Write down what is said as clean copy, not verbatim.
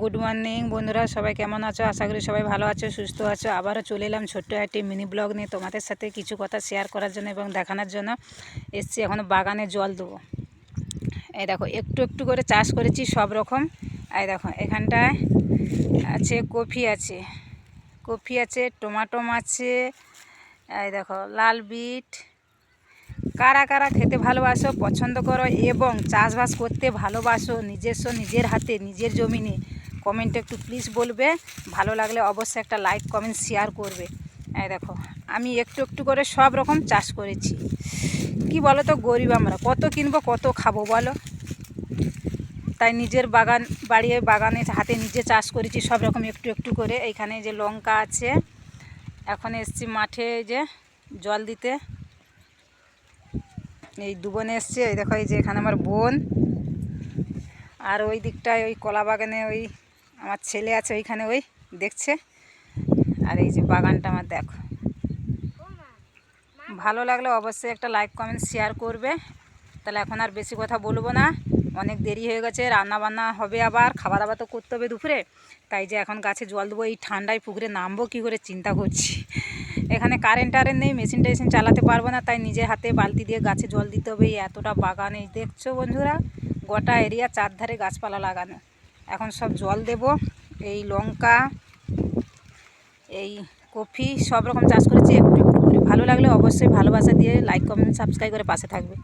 Good morning বন্ধুরা, সবাই কেমন আছো? আশা করি সবাই ভালো আছো, সুস্থ আছো। আবারও চলে এলাম ছোট্ট একটি মিনি ব্লগ নিয়ে তোমাদের সাথে কিছু কথা শেয়ার করার জন্য এবং দেখানোর জন্য এসছি। এখন বাগানে জল দেবো। এই দেখো, একটু একটু করে চাষ করেছি সব রকম। এই দেখো, এখানটায় আছে কফি আছে, টমাটো আছে, এই দেখো লাল বিট। কারা কারা খেতে ভালোবাসো, পছন্দ করো এবং চাষবাস করতে ভালোবাসো নিজের হাতে নিজের জমিনে, কমেন্টে একটু প্লিজ বলবে। ভালো লাগলে অবশ্যই একটা লাইক কমেন্ট শেয়ার করবে। এই দেখো, আমি একটু একটু করে সব রকম চাষ করেছি। কি বলো তো, গরিব আমরা, কত কিনবো কত খাবো বলো? তাই নিজের বাগানে হাতে নিজে চাষ করেছি সব রকম একটু একটু করে। এইখানে যে লঙ্কা আছে, এখন এসছি মাঠে যে জল দিতে। এই দু বোনে এসছে। এই দেখো, এই যে এখানে আমার বোন, আর ওই দিকটায় ওই কলা বাগানে ওই আমার ছেলে আছে, ওইখানে ওই দেখছে। আর এই যে বাগানটা আমার দেখো। ভালো লাগলে অবশ্যই একটা লাইক কমেন্ট শেয়ার করবে। তাহলে এখন আর বেশি কথা বলবো না, অনেক দেরি হয়ে গেছে, রান্না বান্না হবে, আবার খাওয়া দাওয়া তো করতে হবে দুপুরে। তাই যে এখন গাছে জল দেবো। এই ঠান্ডায় পুকুরে নামবো কী করে চিন্তা করছি। এখানে কারেন্ট নেই, মেশিন টেশিন চালাতে পারবো না, তাই নিজের হাতে বালতি দিয়ে গাছে জল দিতে হবে। এই এতটা বাগান, এই দেখছো বন্ধুরা, গোটা এরিয়া চারধারে গাছপালা লাগানো। এখন সব জল দেব। এই লঙ্কা, এই কফি সব রকম চাষ করেছি একটু একটু করে। ভালো লাগলে অবশ্যই ভালোবাসা দিয়ে লাইক কমেন্ট সাবস্ক্রাইব করে পাশে থাকবে।